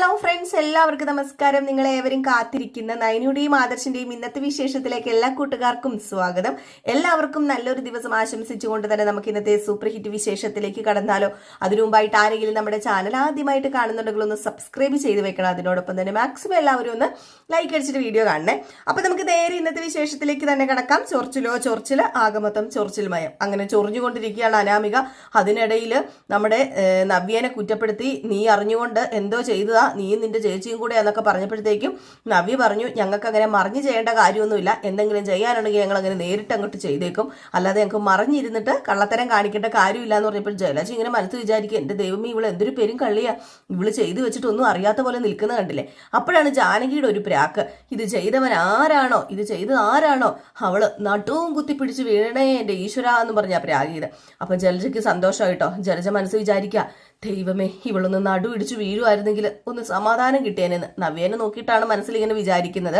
Hello friends, എല്ലാവർക്കും നമസ്കാരം. നിങ്ങളേവരും കാത്തിരിക്കുന്ന നയനയുടെയും ആദർശിന്റെയും ഇന്നത്തെ വിശേഷത്തിലേക്ക് എല്ലാ കൂട്ടുകാർക്കും സ്വാഗതം. എല്ലാവർക്കും നല്ലൊരു ദിവസം ആശംസിച്ചുകൊണ്ട് തന്നെ നമുക്ക് ഇന്നത്തെ സൂപ്പർ ഹിറ്റ് വിശേഷത്തിലേക്ക് കടന്നാലോ. അതിനു മുമ്പായിട്ട് ആരെങ്കിലും നമ്മുടെ ചാനൽ ആദ്യമായിട്ട് കാണുന്നുണ്ടെങ്കിൽ ഒന്ന് സബ്സ്ക്രൈബ് ചെയ്ത് വെക്കണം. അതിനോടൊപ്പം തന്നെ മാക്സിമം എല്ലാവരും ഒന്ന് ലൈക്ക് അടിച്ചിട്ട് വീഡിയോ കാണണേ. അപ്പൊ നമുക്ക് നേരെ ഇന്നത്തെ വിശേഷത്തിലേക്ക് തന്നെ കടക്കാം. ചൊറിച്ചില് ആകെ മൊത്തം ചൊറിച്ചിൽമയം. അങ്ങനെ ചൊറിഞ്ഞുകൊണ്ടിരിക്കുകയാണ് അനാമിക. അതിനിടയിൽ നമ്മുടെ നവ്യനെ കുറ്റപ്പെടുത്തി നീ അറിഞ്ഞുകൊണ്ട് എന്തോ ചെയ്തതാ, നീയും നിന്റെ ചേച്ചിയും കൂടെ എന്നൊക്കെ പറഞ്ഞപ്പോഴത്തേക്കും നവ്യ പറഞ്ഞു, ഞങ്ങൾക്ക് അങ്ങനെ മറിഞ്ഞു ചെയ്യേണ്ട കാര്യമൊന്നുമില്ല, എന്തെങ്കിലും ചെയ്യാനുണ്ടെങ്കിൽ ഞങ്ങൾ അങ്ങനെ നേരിട്ട് അങ്ങോട്ട് ചെയ്തേക്കും, അല്ലാതെ ഞങ്ങൾക്ക് മറിഞ്ഞിരുന്നിട്ട് കള്ളത്തരം കാണിക്കേണ്ട കാര്യമില്ല എന്ന് പറഞ്ഞപ്പോൾ ജലജ ഇങ്ങനെ മനസ്സ് വിചാരിക്കുക, എന്റെ ദൈവമേ ഇവള് എന്തൊരു പേരും കള്ളിയാ, ഇവള് ചെയ്തു വെച്ചിട്ടൊന്നും അറിയാത്ത പോലെ നിൽക്കുന്നത് കണ്ടില്ലേ. അപ്പോഴാണ് ജാനകിയുടെ ഒരു പ്രാക്ക്, ഇത് ചെയ്തവൻ ആരാണോ, ഇത് ചെയ്തത് ആരാണോ, അവള് നട്ടുവും കുത്തിപ്പിടിച്ച് വീഴണേ എന്റെ ഈശ്വര എന്ന് പറഞ്ഞാ പ്രാഗീത്. അപ്പൊ ജലജയ്ക്ക് സന്തോഷമായിട്ടോ. ജലജ മനസ്സ് വിചാരിക്കുക, ദൈവമേ ഇവളൊന്ന് നടു ഇടിച്ചു വീഴുമായിരുന്നെങ്കിൽ ഒന്ന് സമാധാനം കിട്ടിയേനെന്ന് നവ്യേനെ നോക്കിയിട്ടാണ് മനസ്സിൽ ഇങ്ങനെ വിചാരിക്കുന്നത്.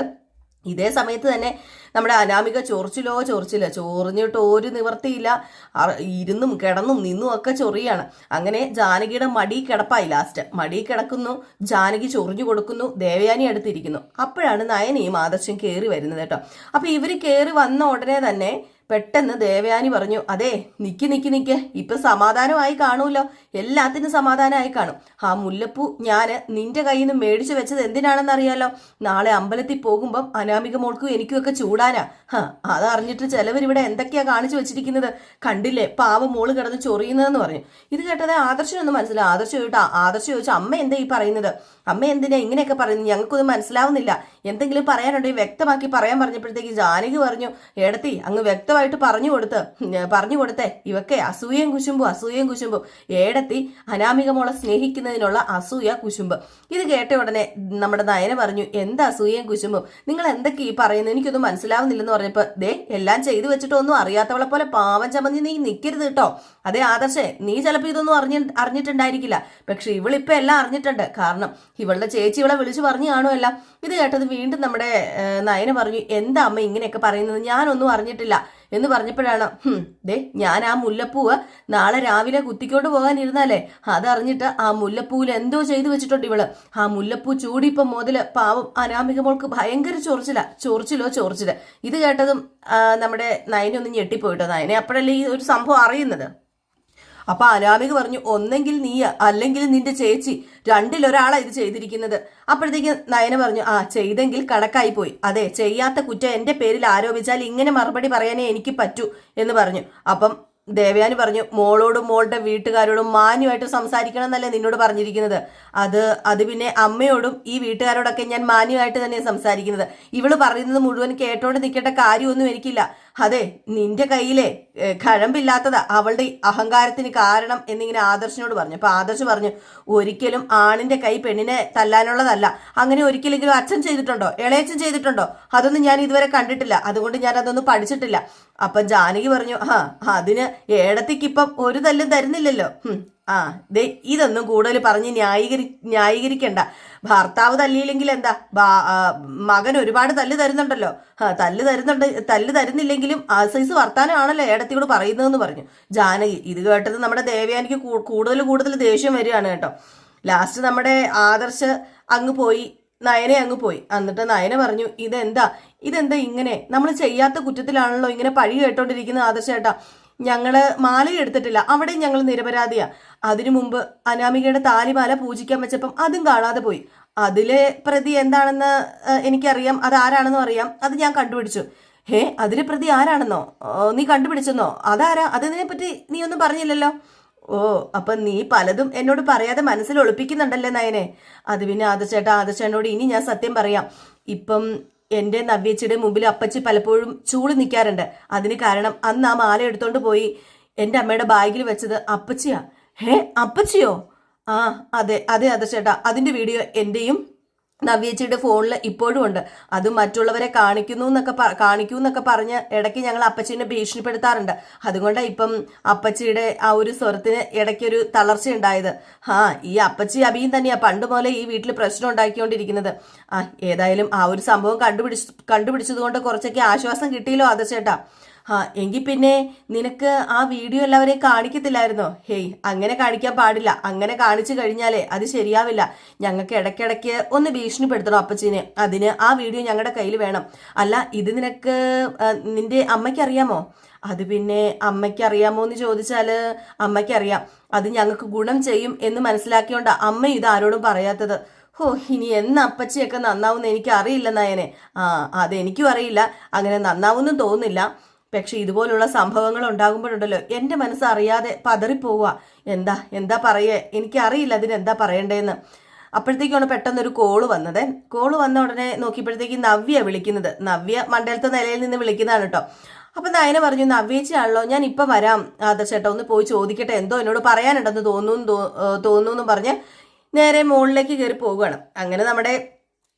ഇതേ സമയത്ത് തന്നെ നമ്മുടെ അനാമിക ചൊറിഞ്ഞിട്ട് ഒരു നിവർത്തിയില്ല. ഇരുന്നും കിടന്നും നിന്നും ഒക്കെ ചൊറിയാണ്. അങ്ങനെ ജാനകിയുടെ മടി കിടപ്പായി. ലാസ്റ്റ് മടി കിടക്കുന്നു, ജാനകി ചൊറിഞ്ഞു കൊടുക്കുന്നു, ദേവയാനി അടുത്തിരിക്കുന്നു. അപ്പോഴാണ് നയനയും ആദർശം കയറി വരുന്നത് കേട്ടോ. അപ്പൊ ഇവര് കയറി വന്ന ഉടനെ തന്നെ പെട്ടെന്ന് ദേവയാനി പറഞ്ഞു, അതെ നിക്ക് ഇപ്പൊ സമാധാനമായി കാണൂല്ലോ, എല്ലാത്തിനും സമാധാനമായി കാണും. ആ മുല്ലപ്പൂ ഞാന് നിന്റെ കയ്യിൽ നിന്ന് മേടിച്ചു വെച്ചത് എന്തിനാണെന്ന് അറിയാലോ, നാളെ അമ്പലത്തിൽ പോകുമ്പം അനാമിക മോൾക്കും എനിക്കുമൊക്കെ ചൂടാനാ. അതറിഞ്ഞിട്ട് ചിലവരിവിടെ എന്തൊക്കെയാ കാണിച്ചു വെച്ചിരിക്കുന്നത് കണ്ടില്ലേ, പാവം മോള് കിടന്ന് ചൊറിയുന്നതെന്ന് പറഞ്ഞു. ഇത് കേട്ടത് ആദർശനൊന്നും മനസ്സിലായി. ആദർശ് ചോദിച്ചു, അമ്മ എന്താ ഈ പറയുന്നത്, അമ്മ എന്തിനാ ഇങ്ങനെയൊക്കെ പറയുന്നത്, ഞങ്ങൾക്കൊന്നും മനസ്സിലാവുന്നില്ല, എന്തെങ്കിലും പറയാനുണ്ടെങ്കിൽ വ്യക്തമാക്കി പറയാൻ പറഞ്ഞപ്പോഴത്തേക്ക് ജാനകി പറഞ്ഞു, ഏടത്തി അങ്ങ് വ്യക്തമായിട്ട് പറഞ്ഞു കൊടുത്തേ, ഇവക്കെ അസൂയയും കുശുമ്പും. ഏടത്തി അനാമിക മോളെ സ്നേഹിക്കുന്നതിനുള്ള അസൂയ കുശുമ്പ്. ഇത് കേട്ട ഉടനെ നമ്മുടെ നയന പറഞ്ഞു, എന്താ അസൂയയും കുശുമ്പും, നിങ്ങൾ എന്തൊക്കെ ഈ പറയുന്നത്, എനിക്കൊന്നും മനസ്സിലാവുന്നില്ലെന്ന് പറഞ്ഞപ്പോ, ദേ എല്ലാം ചെയ്തു വെച്ചിട്ടൊന്നും അറിയാത്തവളെ പോലെ പാവം ചമഞ്ഞ് നീ നിൽക്കരുത് കേട്ടോ. അതേ ആദർശേ, നീ ചിലപ്പോൾ ഇതൊന്നും അറിഞ്ഞിട്ടുണ്ടായിരിക്കില്ല, പക്ഷെ ഇവളിപ്പോ എല്ലാം അറിഞ്ഞിട്ടുണ്ട്. കാരണം ഇവളുടെ ചേച്ചി ഇവളെ വിളിച്ചു പറഞ്ഞു കാണുമല്ല. ഇത് കേട്ടത് വീണ്ടും നമ്മുടെ നയന പറഞ്ഞു, എന്താ അമ്മ ഇങ്ങനെയൊക്കെ പറയുന്നത്, ഞാനൊന്നും അറിഞ്ഞിട്ടില്ല എന്ന് പറഞ്ഞപ്പോഴാണ്, ദേ ഞാൻ ആ മുല്ലപ്പൂവ് നാളെ രാവിലെ കുത്തിക്കൊണ്ട് പോകാനിരുന്നാലേ അതറിഞ്ഞിട്ട് ആ മുല്ലപ്പൂവിൽ എന്തോ ചെയ്തു വെച്ചിട്ടുണ്ട് ഇവള്. ആ മുല്ലപ്പൂ ചൂടിപ്പം മുതല് പാവം അനാമിക മോൾക്ക് ഭയങ്കര ചൊറിച്ചില്. ഇത് കേട്ടതും നമ്മുടെ നയനൊന്നും ഞെട്ടിപ്പോയിട്ടോ. നയനെ അപ്പോഴല്ലേ ഈ ഒരു സംഭവം അറിയുന്നത്. അപ്പൊ അനാമിക പറഞ്ഞു, ഒന്നെങ്കിൽ നീ അല്ലെങ്കിൽ നിന്റെ ചേച്ചി, രണ്ടിലൊരാളാ ഇത് ചെയ്തിരിക്കുന്നത്. അപ്പോഴത്തേക്ക് നയന പറഞ്ഞു, ചെയ്തെങ്കിൽ കണക്കായി പോയി, അതെ ചെയ്യാത്ത കുറ്റം എന്റെ പേരിൽ ആരോപിച്ചാൽ ഇങ്ങനെ മറുപടി പറയാനേ എനിക്ക് പറ്റൂ എന്ന് പറഞ്ഞു. അപ്പം ദേവയാനി പറഞ്ഞു, മോളോടും മോളുടെ വീട്ടുകാരോടും മാന്യമായിട്ട് സംസാരിക്കണം എന്നല്ലേ നിന്നോട് പറഞ്ഞിരിക്കുന്നത്. അത് പിന്നെ അമ്മയോടും ഈ വീട്ടുകാരോടൊക്കെ ഞാൻ മാന്യമായിട്ട് തന്നെ സംസാരിക്കുന്നത്. ഇവള് പറയുന്നത് മുഴുവൻ കേട്ടോണ്ട് നിൽക്കേണ്ട കാര്യമൊന്നും എനിക്കില്ല. അതെ നിന്റെ കയ്യിലെ കഴമ്പില്ലാത്തതാ അവളുടെ അഹങ്കാരത്തിന് കാരണം എന്നിങ്ങനെ ആദർശിനോട് പറഞ്ഞു. അപ്പൊ ആദർശ് പറഞ്ഞു, ഒരിക്കലും ആണിന്റെ കൈ പെണ്ണിനെ തല്ലാനുള്ളതല്ല. അങ്ങനെ ഒരിക്കലെങ്കിലും അച്ഛൻ ചെയ്തിട്ടുണ്ടോ, ഇളയച്ചൻ ചെയ്തിട്ടുണ്ടോ, അതൊന്നും ഞാൻ ഇതുവരെ കണ്ടിട്ടില്ല, അതുകൊണ്ട് ഞാൻ അതൊന്നും പഠിച്ചിട്ടില്ല. അപ്പൊ ജാനകി പറഞ്ഞു, അതിന് ഏടത്തിക്കിപ്പം ഒരു തല്ലും തരുന്നില്ലല്ലോ. ദേ ഇതൊന്നും കൂടുതൽ പറഞ്ഞ് ന്യായീകരിക്കണ്ട. ഭർത്താവ് തല്ലിയില്ലെങ്കിൽ എന്താ, മകൻ ഒരുപാട് തല്ല് തരുന്നുണ്ടല്ലോ. തല്ല് തരുന്നില്ലെങ്കിലും ആ സൈസ് വർത്താനമാണല്ലോ ഏടത്തിയോട് പറയുന്നതെന്ന് പറഞ്ഞു ജാനകി. ഇത് കേട്ടത് നമ്മുടെ ദേവയാനിക്ക് കൂടുതൽ ദേഷ്യം വരികയാണ് കേട്ടോ. ലാസ്റ്റ് നമ്മുടെ ആദർശ് അങ്ങ് പോയി, നയനെ അങ്ങ് പോയി. എന്നിട്ട് നയന പറഞ്ഞു, ഇതെന്താ ഇങ്ങനെ, നമ്മൾ ചെയ്യാത്ത കുറ്റത്തിലാണല്ലോ ഇങ്ങനെ പഴി കേട്ടോണ്ടിരിക്കുന്നത് ആദർശേട്ടാ. ഞങ്ങള് മാല എടുത്തിട്ടില്ല, അവിടെ ഞങ്ങൾ നിരപരാധിയാ. അതിനു മുമ്പ് അനാമികയുടെ താലിമാല പൂജിക്കാൻ വെച്ചപ്പം അതും കാണാതെ പോയി. അതിലെ പ്രതി എന്താണെന്ന് എനിക്കറിയാം, അത് ആരാണെന്നും അറിയാം, അത് ഞാൻ കണ്ടുപിടിച്ചു. അതിലെ പ്രതി ആരാണെന്നോ നീ കണ്ടുപിടിച്ചെന്നോ, അതാരാ, അതിനെ പറ്റി നീ ഒന്നും പറഞ്ഞില്ലല്ലോ. അപ്പൊ നീ പലതും എന്നോട് പറയാതെ മനസ്സിൽ ഒളിപ്പിക്കുന്നുണ്ടല്ലേ നയനെ. അത് പിന്നെ ആദർശേട്ടനോട് ഇനി ഞാൻ സത്യം പറയാം. ഇപ്പം എന്റെ നവ്യച്ചിയുടെ മുമ്പിൽ അപ്പച്ചി പലപ്പോഴും ചൂട് നിൽക്കാറുണ്ട്. അതിന് കാരണം അന്ന് ആ മാല എടുത്തോണ്ട് പോയി എന്റെ അമ്മയുടെ ബാഗിൽ വെച്ചത് അപ്പച്ചിയാ. അപ്പച്ചിയോ? അതെ ആദർശേട്ടാ, അതിന്റെ വീഡിയോ എന്റെയും നവ്യേച്ചിയുടെ ഫോണിൽ ഇപ്പോഴും ഉണ്ട്. അത് മറ്റുള്ളവരെ കാണിക്കൂ എന്നൊക്കെ പറഞ്ഞ് ഇടയ്ക്ക് ഞങ്ങൾ അപ്പച്ചീനെ ഭീഷണിപ്പെടുത്താറുണ്ട്. അതുകൊണ്ടാണ് ഇപ്പം അപ്പച്ചിയുടെ ആ ഒരു സ്വരത്തിന് ഇടയ്ക്കൊരു തളർച്ച ഉണ്ടായത്. ഈ അപ്പച്ചി അഭിയും തന്നെയാ പണ്ട് പോലെ ഈ വീട്ടിൽ പ്രശ്നം ഉണ്ടാക്കിക്കൊണ്ടിരിക്കുന്നത്. ഏതായാലും ആ ഒരു സംഭവം കണ്ടുപിടിച്ചത് കൊണ്ട് കുറച്ചൊക്കെ ആശ്വാസം കിട്ടിയല്ലോ ആദർശേട്ടാ. എങ്കിൽ പിന്നെ നിനക്ക് ആ വീഡിയോ എല്ലാവരെയും കാണിക്കത്തില്ലായിരുന്നോ? ഹേയ്, അങ്ങനെ കാണിക്കാൻ പാടില്ല. അങ്ങനെ കാണിച്ചു കഴിഞ്ഞാലേ അത് ശരിയാവില്ല. ഞങ്ങൾക്ക് ഇടയ്ക്കിടയ്ക്ക് ഒന്ന് ഭീഷണിപ്പെടുത്തണം അപ്പച്ചീനെ. അതിന് ആ വീഡിയോ ഞങ്ങളുടെ കയ്യിൽ വേണം. അല്ല, ഇത് നിനക്ക് നിന്റെ അമ്മയ്ക്ക് അറിയാമോ? അത് പിന്നെ അമ്മയ്ക്ക് അറിയാമോ എന്ന് ചോദിച്ചാല് അമ്മയ്ക്കറിയാം. അത് ഞങ്ങൾക്ക് ഗുണം ചെയ്യും എന്ന് മനസ്സിലാക്കിയോണ്ടാ അമ്മ ഇത് ആരോടും പറയാത്തത്. ഇനി എന്ന് അപ്പച്ചിയൊക്കെ നന്നാവുന്ന എനിക്ക് അറിയില്ല നയനെ. അതെനിക്കും അറിയില്ല, അങ്ങനെ നന്നാവുന്നും തോന്നുന്നില്ല. പക്ഷെ ഇതുപോലുള്ള സംഭവങ്ങൾ ഉണ്ടാകുമ്പോഴുണ്ടല്ലോ എൻ്റെ മനസ്സറിയാതെ പതറിപ്പോവുക. എന്താ പറയേ, എനിക്കറിയില്ല അതിനെന്താ പറയണ്ടേന്ന്. അപ്പോഴത്തേക്കാണ് പെട്ടെന്നൊരു കോള് വന്നത്. കോള് വന്ന ഉടനെ നോക്കിയപ്പോഴത്തേക്ക് നവ്യ വിളിക്കുന്നത്. നവ്യ മണ്ടലത്തെ നിലയിൽ നിന്ന് വിളിക്കുന്നതാണ് കേട്ടോ. അപ്പൊ നയന പറഞ്ഞു, നവ്യേച്ചിയാണല്ലോ, ഞാൻ ഇപ്പൊ വരാം ആദർശേട്ടാ, ഒന്ന് പോയി ചോദിക്കട്ടെ, എന്തോ എന്നോട് പറയാനുണ്ടെന്ന് തോന്നുന്നു പറഞ്ഞ് നേരെ മുകളിലേക്ക് കയറി പോവുകയാണ്. അങ്ങനെ നമ്മുടെ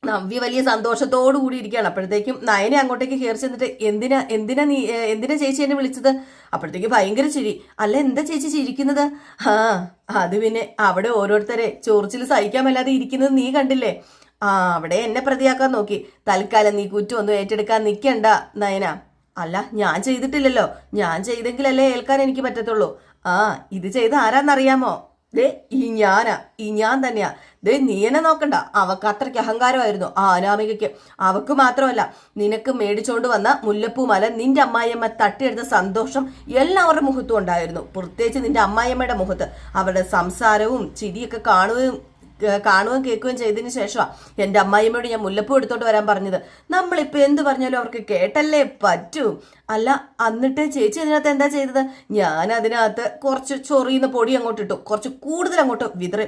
നവ്യ വലിയ സന്തോഷത്തോടു കൂടി ഇരിക്കുകയാണ്. അപ്പോഴത്തേക്കും നയനെ അങ്ങോട്ടേക്ക് കയറി ചെന്നിട്ട് എന്തിനാ ചേച്ചി എന്നെ വിളിച്ചത്? അപ്പോഴത്തേക്ക് ഭയങ്കര ചിരി. അല്ല, എന്താ ചേച്ചി ചിരിക്കുന്നത്? അത് പിന്നെ അവിടെ ഓരോരുത്തരെ ചൊറിച്ചിൽ സഹിക്കാൻ മേലാതെ ഇരിക്കുന്നത് നീ കണ്ടില്ലേ? അവിടെ എന്നെ പ്രതിയാക്കാൻ നോക്കി. തൽക്കാലം നീ കുറ്റമൊന്നും ഏറ്റെടുക്കാൻ നിൽക്കണ്ട നയന. അല്ല, ഞാൻ ചെയ്തിട്ടില്ലല്ലോ. ഞാൻ ചെയ്തെങ്കിലല്ലേ ഏൽക്കാൻ എനിക്ക് പറ്റത്തുള്ളൂ. ഇത് ചെയ്ത് ആരാന്നറിയാമോ? ഈ ഞാൻ തന്നെയാ. നീ എന്നെ നോക്കണ്ട. അവക്ക് അത്രയ്ക്ക് അഹങ്കാരമായിരുന്നു ആ അനാമികയ്ക്ക്. അവക്ക് മാത്രമല്ല, നിനക്ക് മേടിച്ചോണ്ട് വന്ന മുല്ലപ്പൂമാല നിന്റെ അമ്മായിയമ്മ തട്ടിയെടുത്ത സന്തോഷം എല്ലാവരുടെ മുഖത്തും ഉണ്ടായിരുന്നു. പ്രത്യേകിച്ച് നിന്റെ അമ്മായിയമ്മയുടെ മുഖത്ത്. അവരുടെ സംസാരവും ചിരിയൊക്കെ കാണുകയും കേൾക്കുകയും ചെയ്തതിന് ശേഷമാണ് എൻ്റെ അമ്മായിയമ്മയോട് ഞാൻ മുല്ലപ്പൂ എടുത്തോണ്ട് വരാൻ പറഞ്ഞത്. നമ്മളിപ്പോൾ എന്ത് പറഞ്ഞാലും അവർക്ക് കേട്ടല്ലേ പറ്റൂ. അല്ല, എന്നിട്ട് ചേച്ചി അതിനകത്ത് എന്താ ചെയ്തത്? ഞാൻ അതിനകത്ത് കുറച്ച് ചൊറിയുന്ന പൊടി അങ്ങോട്ട് ഇട്ടു, കുറച്ച് കൂടുതൽ അങ്ങോട്ട് വിതറി.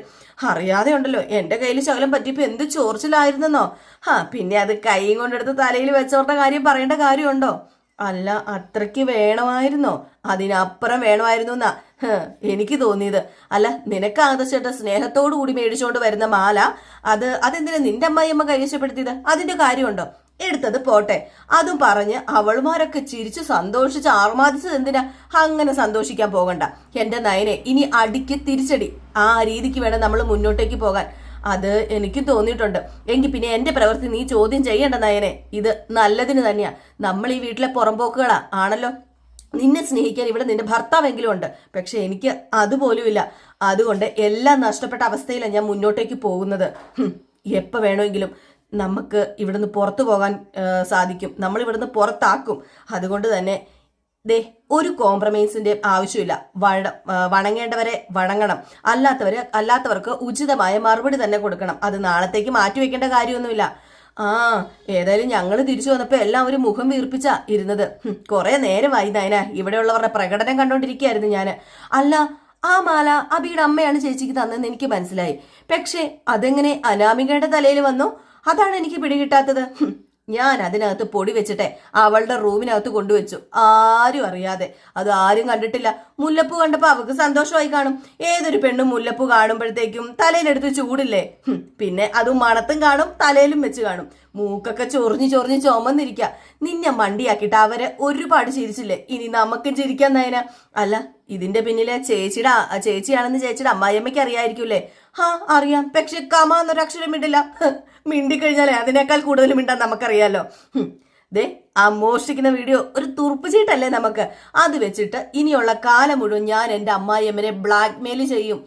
അറിയാതെ ഉണ്ടല്ലോ എൻ്റെ കയ്യിൽ ശകലം പറ്റിയപ്പോൾ എന്ത് ചോർച്ചിലായിരുന്നെന്നോ. പിന്നെ അത് കൈയും കൊണ്ടെടുത്ത് തലയിൽ വെച്ചവരുടെ കാര്യം പറയേണ്ട കാര്യമുണ്ടോ? അല്ല, അത്രയ്ക്ക് വേണമായിരുന്നോ? അതിനപ്പുറം വേണമായിരുന്നു എന്നാ എനിക്ക് തോന്നിയത്. അല്ല, നിനക്ക് ആദർശേട്ട സ്നേഹത്തോടു കൂടി മേടിച്ചോണ്ട് വരുന്ന മാല അതെന്തിനാ നിന്റെ അമ്മായിയമ്മ കൈവശപ്പെടുത്തിയത്? അതിന്റെ കാര്യമുണ്ടോ? എടുത്തത് പോട്ടെ, അതും പറഞ്ഞ് അവളുമാരൊക്കെ ചിരിച്ച് സന്തോഷിച്ച് ആർമാദിച്ചത് എന്തിനാ? അങ്ങനെ സന്തോഷിക്കാൻ പോകണ്ട എന്റെ നയനെ. ഇനി അടിക്ക് തിരിച്ചടി. ആ രീതിക്ക് വേണം നമ്മൾ മുന്നോട്ടേക്ക് പോകാൻ. അത് എനിക്ക് തോന്നിയിട്ടുണ്ട്. എങ്കിൽ പിന്നെ എന്റെ പ്രവൃത്തി നീ ചോദ്യം ചെയ്യേണ്ട നയനെ. ഇത് നല്ലതിന് തന്നെയാ. നമ്മൾ ഈ വീട്ടിലെ പുറമ്പോക്കുകളാ ആണല്ലോ. നിന്നെ സ്നേഹിക്കാൻ ഇവിടെ നിന്റെ ഭർത്താവെങ്കിലും ഉണ്ട്, പക്ഷെ എനിക്ക് അതുപോലും ഇല്ല. അതുകൊണ്ട് എല്ലാം നഷ്ടപ്പെട്ട അവസ്ഥയിലാണ് ഞാൻ മുന്നോട്ടേക്ക് പോകുന്നത്. എപ്പോൾ വേണമെങ്കിലും നമുക്ക് ഇവിടുന്ന് പുറത്തു പോകാൻ സാധിക്കും. നമ്മൾ ഇവിടുന്ന് പുറത്താക്കും. അതുകൊണ്ട് തന്നെ ഒരു കോംപ്രമൈസിന്റെ ആവശ്യമില്ല. വണങ്ങേണ്ടവരെ വണങ്ങണം, അല്ലാത്തവർക്ക് ഉചിതമായ മറുപടി തന്നെ കൊടുക്കണം. അത് നാളത്തേക്ക് മാറ്റിവെക്കേണ്ട കാര്യമൊന്നുമില്ല. ഏതായാലും ഞങ്ങൾ തിരിച്ചു വന്നപ്പോ എല്ലാവരും മുഖം വീർപ്പിച്ചാ ഇരുന്നത്. കുറെ നേരമായി നയന ഇവിടെയുള്ളവരുടെ പ്രകടനം കണ്ടോണ്ടിരിക്കുകയായിരുന്നു ഞാന്. അല്ല, ആ മാല അബിയുടെ അമ്മയാണ് ചേച്ചിക്ക് തന്നെന്ന് എനിക്ക് മനസ്സിലായി. പക്ഷെ അതെങ്ങനെ അനാമികയുടെ തലയിൽ വന്നു? അതാണ് എനിക്ക് പിടികിട്ടാത്തത്. ഞാൻ അതിനകത്ത് പൊടി വെച്ചിട്ടെ അവളുടെ റൂമിനകത്ത് കൊണ്ടുവച്ചു, ആരും അറിയാതെ. അത് ആരും കണ്ടിട്ടില്ല. മുല്ലപ്പൂ കണ്ടപ്പോ അവൾക്ക് സന്തോഷമായി കാണും. ഏതൊരു പെണ്ണും മുല്ലപ്പൂ കാണുമ്പോഴത്തേക്കും തലയിലെടുത്ത് ചൂടില്ലേ? പിന്നെ അതും മണത്തും കാണും, തലയിലും വെച്ച് കാണും. മൂക്കൊക്കെ ചൊറിഞ്ഞ് ചുമന്നിരിക്കുക. നിന്നെ മണ്ടിയാക്കിയിട്ട് അവരെ ഒരുപാട് ചിരിച്ചില്ലേ? ഇനി നമുക്കും ചിരിക്കാൻ നയന. അല്ല, ഇതിന്റെ പിന്നിലെ ചേച്ചിയാണെന്ന് ചേച്ചിയുടെ അമ്മായിയമ്മയ്ക്ക് അറിയായിരിക്കൂലേ? അറിയാം. പക്ഷെ കമ എന്നൊരു അക്ഷരം മിണ്ടില്ല. മിണ്ടിക്കഴിഞ്ഞാലേ അതിനേക്കാൾ കൂടുതൽ മിണ്ടാൻ നമുക്കറിയാലോ. ആ മോഷ്ടിക്കുന്ന വീഡിയോ ഒരു തുറുപ്പ് ചീട്ടല്ലേ നമുക്ക്? അത് വെച്ചിട്ട് ഇനിയുള്ള കാലം മുഴുവൻ ഞാൻ എൻ്റെ അമ്മായിയമ്മനെ ബ്ലാക്ക് മെയിൽ ചെയ്യും.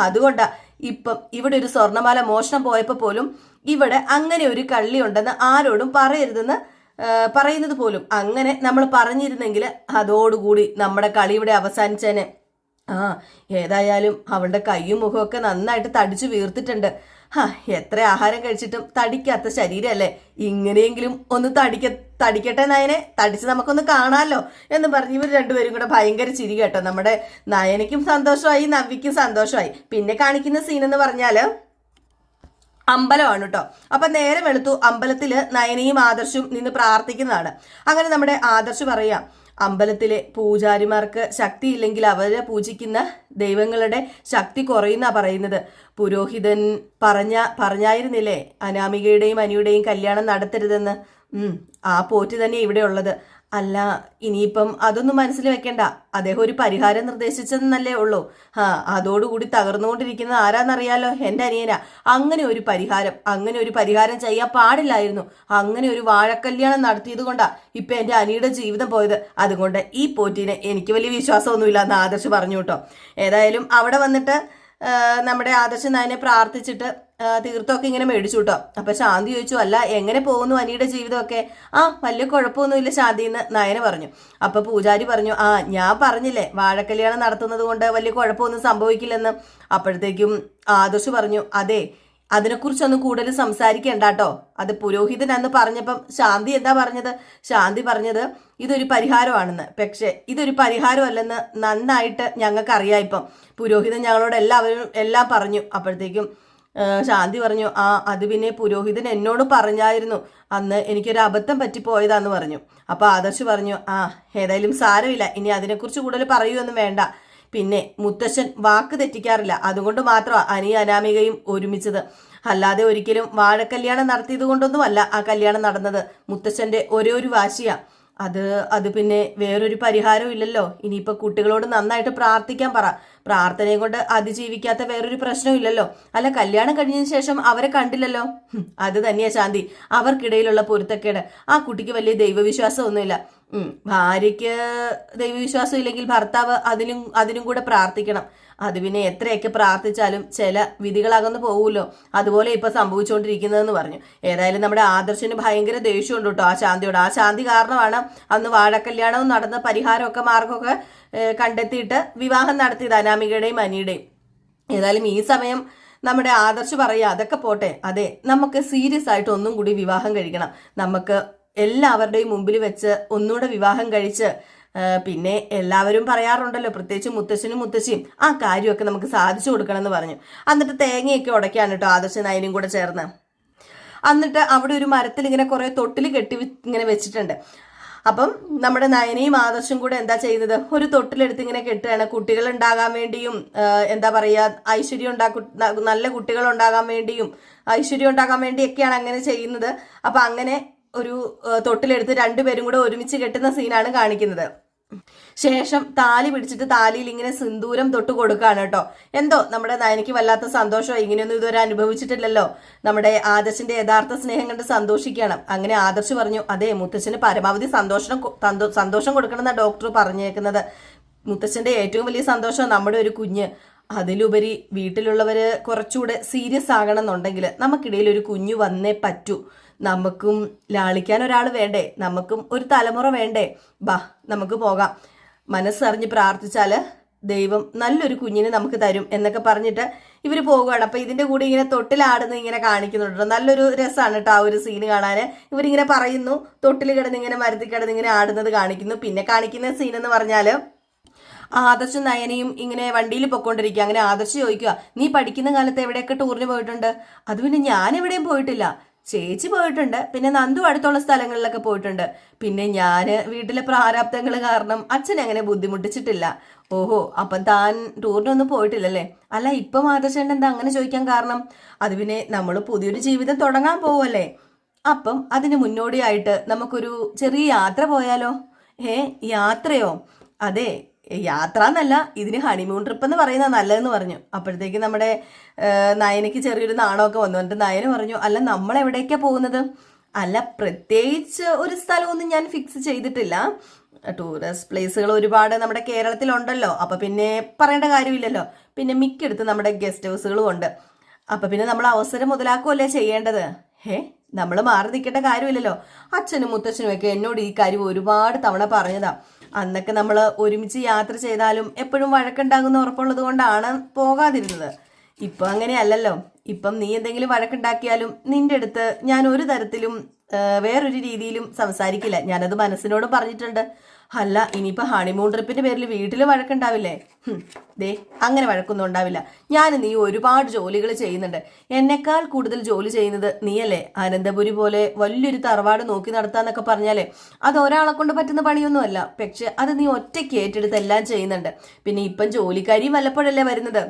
അതുകൊണ്ടാ ഇപ്പം ഇവിടെ ഒരു സ്വർണ്ണമാല മോഷണം പോയപ്പോ പോലും ഇവിടെ അങ്ങനെ ഒരു കള്ളി ഉണ്ടെന്ന് ആരോടും പറയരുതെന്ന് പറയുന്നത് പോലും. അങ്ങനെ നമ്മൾ പറഞ്ഞിരുന്നെങ്കിൽ അതോടുകൂടി നമ്മുടെ കളി ഇവിടെ അവസാനിച്ചേനെ. ഏതായാലും അവളുടെ കയ്യും മുഖമൊക്കെ നന്നായിട്ട് തടിച്ചു വീർത്തിട്ടുണ്ട്. എത്ര ആഹാരം കഴിച്ചിട്ടും തടിക്കാത്ത ശരീരമല്ലേ? ഇങ്ങനെയെങ്കിലും ഒന്ന് തടിക്കട്ടെ നയനെ, തടിച്ച് നമുക്കൊന്ന് കാണാമല്ലോ എന്ന് പറഞ്ഞ് ഇവർ രണ്ടുപേരും കൂടെ ഭയങ്കര ചിരി കേട്ടോ. നമ്മുടെ നയനയ്ക്കും സന്തോഷമായി, നവ്യയ്ക്കും സന്തോഷമായി. പിന്നെ കാണിക്കുന്ന സീൻ എന്ന് പറഞ്ഞാല് അമ്പലമാണ് കേട്ടോ. അപ്പൊ നേരെ വെളുത്തു അമ്പലത്തില് നയനയും ആദർശും നിന്ന് പ്രാർത്ഥിക്കുന്നതാണ്. അങ്ങനെ നമ്മുടെ ആദർശ് പറയാം, അമ്പലത്തിലെ പൂജാരിമാർക്ക് ശക്തിയില്ലെങ്കിൽ അവരെ പൂജിക്കുന്ന ദൈവങ്ങളുടെ ശക്തി കുറയുന്ന പറയുന്നത്. പുരോഹിതൻ പറഞ്ഞായിരുന്നില്ലേ അനാമികയുടെയും അനുയുടെയും കല്യാണം നടത്തരുതെന്ന്? ആ പോറ്റ് തന്നെ ഇവിടെ ഉള്ളത്. അല്ല, ഇനിയിപ്പം അതൊന്നും മനസ്സിൽ വെക്കണ്ട. അദ്ദേഹം ഒരു പരിഹാരം നിർദ്ദേശിച്ചതെന്നല്ലേ ഉള്ളൂ. അതോടുകൂടി തകർന്നുകൊണ്ടിരിക്കുന്നത് ആരാന്നറിയാലോ, എന്റെ അനിയനാ. അങ്ങനെ ഒരു പരിഹാരം ചെയ്യാൻ പാടില്ലായിരുന്നു. അങ്ങനെ ഒരു വാഴക്കല്യാണം നടത്തിയത് കൊണ്ടാ ഇപ്പൊ എന്റെ അനിയുടെ ജീവിതം പോയത്. അതുകൊണ്ട് ഈ പോറ്റിനെ എനിക്ക് വലിയ വിശ്വാസമൊന്നുമില്ല എന്ന് ആദർശ് പറഞ്ഞു കേട്ടോ. ഏതായാലും അവിടെ വന്നിട്ട് നമ്മുടെ ആദർശ് നായനെ പ്രാർത്ഥിച്ചിട്ട് തീർത്ഥമൊക്കെ ഇങ്ങനെ മേടിച്ചു കേട്ടോ. അപ്പൊ ശാന്തി ചോദിച്ചു, അല്ല എങ്ങനെ പോകുന്നു അനിയുടെ ജീവിതമൊക്കെ? വലിയ കുഴപ്പമൊന്നുമില്ല ശാന്തി എന്ന് നയന പറഞ്ഞു. അപ്പൊ പൂജാരി പറഞ്ഞു, ഞാൻ പറഞ്ഞില്ലേ വാഴക്കല്യാണം നടത്തുന്നത് കൊണ്ട് വലിയ കുഴപ്പമൊന്നും സംഭവിക്കില്ലെന്ന്. അപ്പോഴത്തേക്കും ആദർശ് പറഞ്ഞു, അതെ, അതിനെക്കുറിച്ചൊന്നും കൂടുതൽ സംസാരിക്കണ്ട കേട്ടോ. അത് പുരോഹിതൻ എന്ന് പറഞ്ഞപ്പം ശാന്തി എന്താ പറഞ്ഞത്? ശാന്തി പറഞ്ഞത് ഇതൊരു പരിഹാരമാണെന്ന്. പക്ഷെ ഇതൊരു പരിഹാരമല്ലെന്ന് നന്നായിട്ട് ഞങ്ങൾക്ക് അറിയാം. ഇപ്പം പുരോഹിതൻ ഞങ്ങളോട് എല്ലാം പറഞ്ഞു. അപ്പോഴത്തേക്കും ശാന്തി പറഞ്ഞു, അത് പിന്നെ പുരോഹിതൻ എന്നോട് പറഞ്ഞായിരുന്നു, അന്ന് എനിക്കൊരു അബദ്ധം പറ്റിപ്പോയതാന്ന് പറഞ്ഞു. അപ്പൊ ആദർശ് പറഞ്ഞു, ഏതായാലും സാരമില്ല, ഇനി അതിനെക്കുറിച്ച് കൂടുതൽ പറയുമൊന്നും വേണ്ട. പിന്നെ മുത്തശ്ശൻ വാക്ക് തെറ്റിക്കാറില്ല, അതുകൊണ്ട് മാത്രമാണ് അനി അനാമികയും ഒരുമിച്ചത്. അല്ലാതെ ഒരിക്കലും വാഴക്കല്യാണം നടത്തിയത് കൊണ്ടൊന്നുമല്ല ആ കല്യാണം നടന്നത്. മുത്തശ്ശന്റെ ഒരേ ഒരു വാശിയാ അത് പിന്നെ വേറൊരു പരിഹാരവും ഇല്ലല്ലോ. ഇനിയിപ്പോ കുട്ടികളോട് നന്നായിട്ട് പ്രാർത്ഥിക്കാൻ പറ. പ്രാർത്ഥനയും കൊണ്ട് അതിജീവിക്കാത്ത വേറൊരു പ്രശ്നവും ഇല്ലല്ലോ. അല്ല, കല്യാണം കഴിഞ്ഞതിന് ശേഷം അവരെ കണ്ടില്ലല്ലോ. അത് തന്നെയാ ശാന്തി, അവർക്കിടയിലുള്ള പൊരുത്തക്കേട്. ആ കുട്ടിക്ക് വലിയ ദൈവവിശ്വാസം ഒന്നുമില്ല. ഭാര്യയ്ക്ക് ദൈവവിശ്വാസം ഇല്ലെങ്കിൽ ഭർത്താവ് അതിനും കൂടെ പ്രാർത്ഥിക്കണം. അത് പിന്നെ എത്രയൊക്കെ പ്രാർത്ഥിച്ചാലും ചില വിധികളകന്ന് പോകുമല്ലോ. അതുപോലെ ഇപ്പൊ സംഭവിച്ചുകൊണ്ടിരിക്കുന്നതെന്ന് പറഞ്ഞു. ഏതായാലും നമ്മുടെ ആദർശിന് ഭയങ്കര ദേഷ്യമുണ്ട് കേട്ടോ ആ ശാന്തിയോട്. ആ ശാന്തി കാരണമാണ് അന്ന് വാഴക്കല്യാണവും നടന്ന പരിഹാരമൊക്കെ മാർഗമൊക്കെ കണ്ടെത്തിയിട്ട് വിവാഹം നടത്തിയത് അനാമികയുടെയും അനിയുടെയും. ഏതായാലും ഈ സമയം നമ്മുടെ ആദർശ് പറയുക, അതൊക്കെ പോട്ടെ, അതെ, നമുക്ക് സീരിയസ് ആയിട്ട് ഒന്നും കൂടി വിവാഹം കഴിക്കണം. നമുക്ക് എല്ലാവരുടെയും മുമ്പിൽ വെച്ച് ഒന്നുകൂടെ വിവാഹം കഴിച്ച് പിന്നെ എല്ലാവരും പറയാറുണ്ടല്ലോ, പ്രത്യേകിച്ച് മുത്തശ്ശനും മുത്തശ്ശിയും, ആ കാര്യമൊക്കെ നമുക്ക് സാധിച്ചു കൊടുക്കണം എന്ന് പറഞ്ഞു. എന്നിട്ട് തേങ്ങയൊക്കെ ഉടയ്ക്കാണ് കേട്ടോ ആദർശ നയനും കൂടെ ചേർന്ന്. എന്നിട്ട് അവിടെ ഒരു മരത്തിൽ ഇങ്ങനെ കുറെ തൊട്ടിൽ കെട്ടി ഇങ്ങനെ വെച്ചിട്ടുണ്ട്. അപ്പം നമ്മുടെ നയനയും ആദർശം കൂടെ എന്താ ചെയ്യുന്നത്, ഒരു തൊട്ടിലെടുത്ത് ഇങ്ങനെ കെട്ടുകയാണ്. കുട്ടികൾ ഉണ്ടാകാൻ വേണ്ടിയും എന്താ പറയാ, നല്ല കുട്ടികൾ ഉണ്ടാകാൻ വേണ്ടിയും ഐശ്വര്യം ഉണ്ടാകാൻ വേണ്ടിയൊക്കെയാണ് അങ്ങനെ ചെയ്യുന്നത്. അപ്പൊ അങ്ങനെ ഒരു തൊട്ടിലെടുത്ത് രണ്ടുപേരും കൂടെ ഒരുമിച്ച് കെട്ടുന്ന സീനാണ് കാണിക്കുന്നത്. ശേഷം താലി പിടിച്ചിട്ട് താലിയിൽ ഇങ്ങനെ സിന്ദൂരം തൊട്ട് കൊടുക്കുകയാണ് കേട്ടോ. എന്തോ നമ്മുടെ നയനയ്ക്ക് വല്ലാത്ത സന്തോഷമോ, ഇങ്ങനെയൊന്നും ഇതുവരെ അനുഭവിച്ചിട്ടില്ലല്ലോ. നമ്മുടെ ആദർശിന്റെ യഥാർത്ഥ സ്നേഹം കണ്ട് സന്തോഷിക്കണം. അങ്ങനെ ആദർശ് പറഞ്ഞു, അതെ, മുത്തച്ഛന് പരമാവധി സന്തോഷം കൊടുക്കണം എന്നാണ് ഡോക്ടർ പറഞ്ഞേക്കുന്നത്. മുത്തച്ഛന്റെ ഏറ്റവും വലിയ സന്തോഷം നമ്മുടെ ഒരു കുഞ്ഞ്. അതിലുപരി വീട്ടിലുള്ളവര് കുറച്ചുകൂടെ സീരിയസ് ആകണം എന്നുണ്ടെങ്കിൽ നമുക്കിടയിൽ ഒരു കുഞ്ഞു വന്നേ പറ്റൂ. നമുക്കും ലാളിക്കാൻ ഒരാൾ വേണ്ടേ, നമുക്കും ഒരു തലമുറ വേണ്ടേ. നമുക്ക് പോകാം, മനസ്സറിഞ്ഞ് പ്രാർത്ഥിച്ചാല് ദൈവം നല്ലൊരു കുഞ്ഞിനെ നമുക്ക് തരും എന്നൊക്കെ പറഞ്ഞിട്ട് ഇവര് പോകുകയാണ്. അപ്പൊ ഇതിന്റെ കൂടെ ഇങ്ങനെ തൊട്ടിലാടുന്ന ഇങ്ങനെ കാണിക്കുന്നുണ്ട്. നല്ലൊരു രസമാണ് കേട്ടോ ആ ഒരു സീന് കാണാന്. ഇവരിങ്ങനെ പറയുന്നു, തൊട്ടിൽ കിടന്ന് ഇങ്ങനെ മരത്തിൽ കിടന്ന് ഇങ്ങനെ ആടുന്നത് കാണിക്കുന്നു. പിന്നെ കാണിക്കുന്ന സീൻ എന്ന് പറഞ്ഞാല് ആദർശ് നയനയും ഇങ്ങനെ വണ്ടിയിൽ പൊക്കോണ്ടിരിക്കുക. അങ്ങനെ ആദർശ് ചോദിക്കുക, നീ പഠിക്കുന്ന കാലത്ത് എവിടെയൊക്കെ ടൂറിന് പോയിട്ടുണ്ട്? അത് പിന്നെ ഞാൻ എവിടെയും പോയിട്ടില്ല, ചേച്ചി പോയിട്ടുണ്ട്, പിന്നെ നന്ദു അടുത്തുള്ള സ്ഥലങ്ങളിലൊക്കെ പോയിട്ടുണ്ട്, പിന്നെ ഞാന് വീട്ടിലെ പ്രാരാബ്ദങ്ങൾ കാരണം അച്ഛനെ അങ്ങനെ ബുദ്ധിമുട്ടിച്ചിട്ടില്ല. ഓഹോ, അപ്പം താൻ ടൂറിനൊന്നും പോയിട്ടില്ലല്ലേ? അല്ല, ഇപ്പം ആദർശേണ്ട എന്താ അങ്ങനെ ചോദിക്കാൻ കാരണം? അത് പിന്നെ നമ്മൾ പുതിയൊരു ജീവിതം തുടങ്ങാൻ പോവല്ലേ, അപ്പം അതിന് മുന്നോടിയായിട്ട് നമുക്കൊരു ചെറിയ യാത്ര പോയാലോ? യാത്രയോ? അതെ, യാത്ര എന്നല്ല, ഇതിന് ഹണിമൂൺ ട്രിപ്പ് എന്ന് പറയുന്ന നല്ലതെന്ന് പറഞ്ഞു. അപ്പോഴത്തേക്ക് നമ്മുടെ നയനയ്ക്ക് ചെറിയൊരു നാണമൊക്കെ വന്നു. എന്നിട്ട് നയന പറഞ്ഞു, അല്ല, നമ്മൾ എവിടേക്കാ പോകുന്നത്? അല്ല, പ്രത്യേകിച്ച് ഒരു സ്ഥലമൊന്നും ഞാൻ ഫിക്സ് ചെയ്തിട്ടില്ല. ടൂറിസ്റ്റ് പ്ലേസുകൾ ഒരുപാട് നമ്മുടെ കേരളത്തിലുണ്ടല്ലോ, അപ്പൊ പിന്നെ പറയേണ്ട കാര്യമില്ലല്ലോ. പിന്നെ മിക്കടുത്ത് നമ്മുടെ ഗസ്റ്റ് ഹൗസുകളും ഉണ്ട്. അപ്പൊ പിന്നെ നമ്മൾ അവസരം മുതലാക്കുമല്ലേ ചെയ്യേണ്ടത്. നമ്മൾ മാറി നിൽക്കേണ്ട കാര്യമില്ലല്ലോ. അച്ഛനും മുത്തച്ഛനും ഒക്കെ എന്നോട് ഈ കാര്യം ഒരുപാട് തവണ പറഞ്ഞതാ. അന്നൊക്കെ നമ്മൾ ഒരുമിച്ച് യാത്ര ചെയ്താലും എപ്പോഴും വഴക്കുണ്ടാകുന്ന ഉറപ്പുള്ളത് കൊണ്ടാണ് പോകാതിരുന്നത്. ഇപ്പം അങ്ങനെയല്ലല്ലോ. ഇപ്പം നീ എന്തെങ്കിലും വഴക്കുണ്ടാക്കിയാലും നിന്റെ അടുത്ത് ഞാൻ ഒരു തരത്തിലും വേറൊരു രീതിയിലും സംസാരിക്കില്ല. ഞാനത് മനസ്സിനോട് പറഞ്ഞിട്ടുണ്ട്. അല്ല, ഇനിയിപ്പോൾ ഹണിമൂൺ ട്രിപ്പിന്റെ പേരിൽ വീട്ടിൽ വഴക്കുണ്ടാവില്ലേ? അങ്ങനെ വഴക്കൊന്നും ഉണ്ടാവില്ല. ഞാൻ നീ ഒരുപാട് ജോലികൾ ചെയ്യുന്നുണ്ട്. എന്നെക്കാൾ കൂടുതൽ ജോലി ചെയ്യുന്നത് നീയല്ലേ. അനന്തപുരി പോലെ വലിയൊരു തറവാട് നോക്കി നടത്താന്നൊക്കെ പറഞ്ഞാലേ അത് ഒരാളെ കൊണ്ട് പറ്റുന്ന പണിയൊന്നുമല്ല. പക്ഷെ അത് നീ ഒറ്റയ്ക്ക് ഏറ്റെടുത്ത് എല്ലാം ചെയ്യുന്നുണ്ട്. പിന്നെ ഇപ്പം ജോലിക്കാരിയും വല്ലപ്പോഴല്ലേ വരുന്നത്.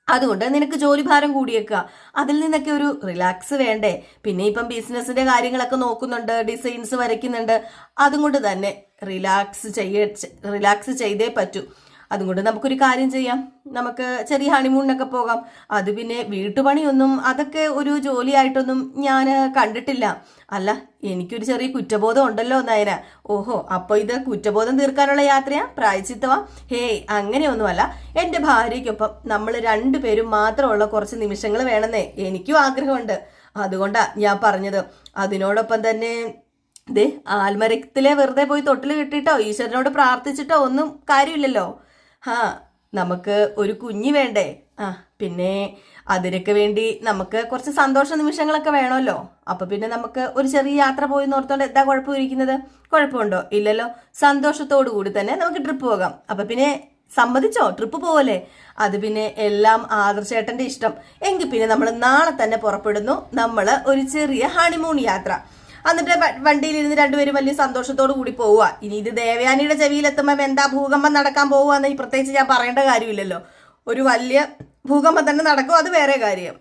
അതുകൊണ്ട് നിനക്ക് ജോലി ഭാരം കൂടിയേക്കുക, അതിൽ നിന്നൊക്കെ ഒരു റിലാക്സ് വേണ്ടേ? പിന്നെ ഇപ്പം ബിസിനസിന്റെ കാര്യങ്ങളൊക്കെ നോക്കുന്നുണ്ട്, ഡിസൈൻസ് വരയ്ക്കുന്നുണ്ട്. അതുകൊണ്ട് തന്നെ റിലാക്സ് ചെയ്തേ പറ്റൂ. അതുകൊണ്ട് നമുക്കൊരു കാര്യം ചെയ്യാം, നമുക്ക് ചെറിയ ഹണിമൂണിനൊക്കെ പോകാം. അത് പിന്നെ വീട്ടുപണിയൊന്നും അതൊക്കെ ഒരു ജോലിയായിട്ടൊന്നും ഞാൻ കണ്ടിട്ടില്ല. അല്ല, എനിക്കൊരു ചെറിയ കുറ്റബോധം ഉണ്ടല്ലോ നയന. ഓഹോ, അപ്പൊ ഇത് കുറ്റബോധം തീർക്കാനുള്ള യാത്രയാ, പ്രായച്ചിത്തവാ? ഹേയ്, അങ്ങനെയൊന്നുമല്ല. എന്റെ ഭാര്യയ്ക്കൊപ്പം നമ്മൾ രണ്ടുപേരും മാത്രമുള്ള കുറച്ച് നിമിഷങ്ങൾ വേണമെന്നേ എനിക്കും ആഗ്രഹമുണ്ട്. അതുകൊണ്ടാ ഞാൻ പറഞ്ഞത്. അതിനോടൊപ്പം തന്നെ ദേ, ആൽമരത്തിലെ വെറുതെ പോയി തൊട്ടിൽ കിട്ടിയിട്ടോ ഈശ്വരനോട് പ്രാർത്ഥിച്ചിട്ടോ ഒന്നും കാര്യമില്ലല്ലോ. നമുക്ക് ഒരു കുഞ്ഞ് വേണ്ടേ? പിന്നെ അതിനൊക്കെ വേണ്ടി നമുക്ക് കുറച്ച് സന്തോഷ നിമിഷങ്ങളൊക്കെ വേണമല്ലോ. അപ്പൊ പിന്നെ നമുക്ക് ഒരു ചെറിയ യാത്ര പോയി നോർത്തോണ്ട് എന്താ കുഴപ്പമിരിക്കുന്നത്? കുഴപ്പമുണ്ടോ? ഇല്ലല്ലോ. സന്തോഷത്തോടു കൂടി തന്നെ നമുക്ക് ട്രിപ്പ് പോകാം. അപ്പൊ പിന്നെ സമ്മതിച്ചോ? ട്രിപ്പ് പോവല്ലേ? അത് പിന്നെ എല്ലാം ആദർശേട്ടന്റെ ഇഷ്ടം. എങ്കിൽ പിന്നെ നമ്മൾ നാളെ തന്നെ പുറപ്പെടുന്നു. നമ്മള് ഒരു ചെറിയ ഹണിമൂൺ യാത്ര. എന്നിട്ട് വണ്ടിയിലിരുന്ന് രണ്ടുപേരും വലിയ സന്തോഷത്തോടു കൂടി പോവുക. ഇനി ഇത് ദേവയാനിയുടെ ചെവിയിലെത്തുമ്പോൾ എന്താ ഭൂകമ്പം നടക്കാൻ പോവുകയെന്ന് പ്രത്യേകിച്ച് ഞാൻ പറയേണ്ട കാര്യമില്ലല്ലോ. ഒരു വലിയ ഭൂകമ്പം തന്നെ നടക്കും, അത് വേറെ കാര്യം.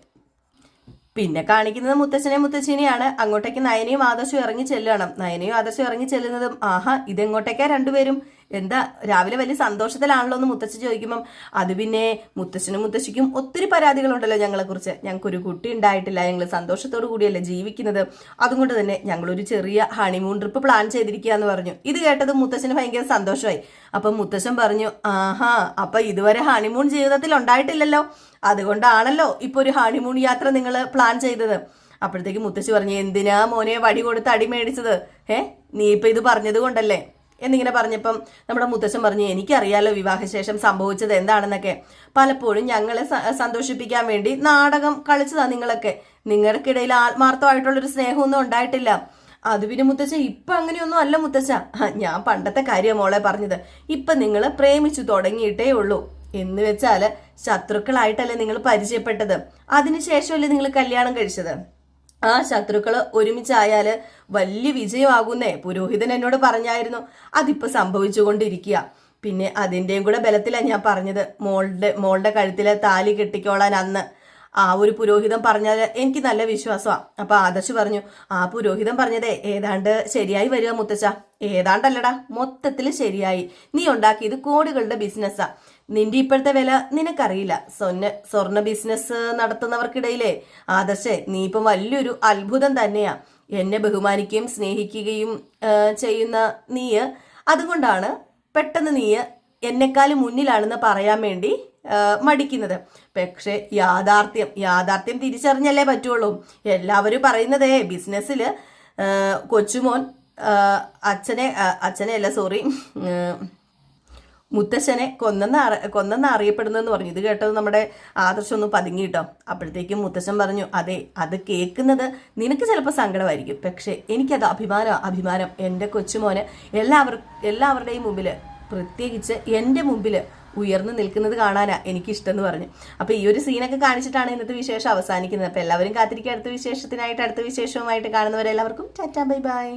പിന്നെ കാണിക്കുന്നത് മുത്തച്ഛനെയും മുത്തച്ഛനെയാണ്. അങ്ങോട്ടേക്ക് നയനയും ആദർശവും ഇറങ്ങി ചെല്ലണം. നയനയും ആദർശവും ഇറങ്ങി ചെല്ലുന്നതും ആഹാ, ഇതെങ്ങോട്ടേക്കാ രണ്ടുപേരും? എന്താ രാവിലെ വലിയ സന്തോഷത്തിലാണല്ലോ എന്ന് മുത്തച്ഛ ചോദിക്കുമ്പം അത് പിന്നെ മുത്തച്ഛനും മുത്തശ്ശിക്കും ഒത്തിരി പരാതികളുണ്ടല്ലോ ഞങ്ങളെ കുറിച്ച്. ഞങ്ങൾക്കൊരു കുട്ടി ഉണ്ടായിട്ടില്ല, ഞങ്ങൾ സന്തോഷത്തോടു കൂടിയല്ലേ ജീവിക്കുന്നത്, അതുകൊണ്ട് തന്നെ ഞങ്ങളൊരു ചെറിയ ഹണിമൂൺ ട്രിപ്പ് പ്ലാൻ ചെയ്തിരിക്കുക എന്ന് പറഞ്ഞു. ഇത് കേട്ടത് മുത്തച്ഛന് ഭയങ്കര സന്തോഷമായി. അപ്പം മുത്തച്ഛൻ പറഞ്ഞു, ആഹാ, അപ്പൊ ഇതുവരെ ഹണിമൂൺ ജീവിതത്തിൽ ഉണ്ടായിട്ടില്ലല്ലോ, അതുകൊണ്ടാണല്ലോ ഇപ്പൊ ഒരു ഹണിമൂൺ യാത്ര നിങ്ങൾ പ്ലാൻ ചെയ്തത്. അപ്പോഴത്തേക്ക് മുത്തശ്ശി പറഞ്ഞു, എന്തിനാ മോനെ വടി കൊടുത്ത് അടി മേടിച്ചത്? നീ ഇപ്പൊ ഇത് പറഞ്ഞത് കൊണ്ടല്ലേ എന്നിങ്ങനെ പറഞ്ഞപ്പം നമ്മുടെ മുത്തശ്ശൻ പറഞ്ഞു, എനിക്കറിയാലോ വിവാഹശേഷം സംഭവിച്ചത് എന്താണെന്നൊക്കെ. പലപ്പോഴും ഞങ്ങളെ സന്തോഷിപ്പിക്കാൻ വേണ്ടി നാടകം കളിച്ചതാ നിങ്ങളൊക്കെ. നിങ്ങൾക്കിടയിൽ ആത്മാർത്ഥമായിട്ടുള്ളൊരു സ്നേഹമൊന്നും ഉണ്ടായിട്ടില്ല. അത് പിന്നെ മുത്തച്ഛ ഇപ്പൊ അങ്ങനെയൊന്നും അല്ല മുത്തച്ഛ. ഞാൻ പണ്ടത്തെ കാര്യം മോളെ പറഞ്ഞത്. ഇപ്പൊ നിങ്ങൾ പ്രേമിച്ചു തുടങ്ങിയിട്ടേ ഉള്ളൂ. എന്ന് വെച്ചാല് ശത്രുക്കളായിട്ടല്ലേ നിങ്ങൾ പരിചയപ്പെട്ടത്, അതിനുശേഷമല്ലേ നിങ്ങൾ കല്യാണം കഴിച്ചത്. ആ ശത്രുക്കള് ഒരുമിച്ചായാല് വലിയ വിജയമാകുന്നേ പുരോഹിതൻ എന്നോട് പറഞ്ഞായിരുന്നു. അതിപ്പോ സംഭവിച്ചുകൊണ്ടിരിക്കുക. പിന്നെ അതിന്റെയും കൂടെ ബലത്തിലാണ് ഞാൻ പറഞ്ഞത്, മോളുടെ കഴുത്തിലെ താലി കെട്ടിക്കോളാൻ അന്ന് ആ ഒരു പുരോഹിതൻ പറഞ്ഞാൽ എനിക്ക് നല്ല വിശ്വാസമാണ്. അപ്പൊ ആദർശ് പറഞ്ഞു, ആ പുരോഹിതൻ പറഞ്ഞതേ ഏതാണ്ട് ശരിയായി വരിക മുത്തച്ഛ. ഏതാണ്ടല്ലടാ, മൊത്തത്തിൽ ശരിയായി. നീ ഉണ്ടാക്കിയത് കോടികളുടെ ബിസിനസ്സാ. നിന്റെ ഇപ്പോഴത്തെ വില നിനക്കറിയില്ല. സ്വർണ്ണ ബിസിനസ് നടത്തുന്നവർക്കിടയിലെ ആദർശേ, നീ ഇപ്പം വലിയൊരു അത്ഭുതം തന്നെയാ. എന്നെ ബഹുമാനിക്കുകയും സ്നേഹിക്കുകയും ചെയ്യുന്ന നീ, അതുകൊണ്ടാണ് പെട്ടെന്ന് നീ എന്നെക്കാളും മുന്നിലാണെന്ന് പറയാൻ വേണ്ടി മടിക്കുന്നത്. പക്ഷെ യാഥാർത്ഥ്യം തിരിച്ചറിഞ്ഞല്ലേ പറ്റുള്ളൂ. എല്ലാവരും പറയുന്നതേ ബിസിനസ്സിൽ കൊച്ചുമോൻ അച്ഛനെ അല്ല സോറി മുത്തശ്ശനെ കൊന്നെന്ന് അറിയപ്പെടുന്നെന്ന് പറഞ്ഞു. ഇത് കേട്ടത് നമ്മുടെ ആദർശം ഒന്ന് പതുങ്ങിയിട്ടോ. അപ്പോഴത്തേക്കും മുത്തശ്ശൻ പറഞ്ഞു, അതെ, അത് കേൾക്കുന്നത് നിനക്ക് ചിലപ്പോൾ സങ്കടമായിരിക്കും, പക്ഷെ എനിക്കത് അഭിമാനം. എൻ്റെ കൊച്ചുമോന് എല്ലാവരുടെയും മുമ്പിൽ, പ്രത്യേകിച്ച് എൻ്റെ മുമ്പിൽ ഉയർന്നു നിൽക്കുന്നത് കാണാനാ എനിക്കിഷ്ടം എന്ന് പറഞ്ഞു. അപ്പൊ ഈ ഒരു സീനൊക്കെ കാണിച്ചിട്ടാണ് ഇന്നത്തെ വിശേഷം അവസാനിക്കുന്നത്. അപ്പൊ എല്ലാവരും കാത്തിരിക്കുക അടുത്ത വിശേഷത്തിനായിട്ട്. അടുത്ത വിശേഷവുമായിട്ട് കാണുന്നവരെല്ലാവർക്കും ടാറ്റാ, ബൈ ബൈ.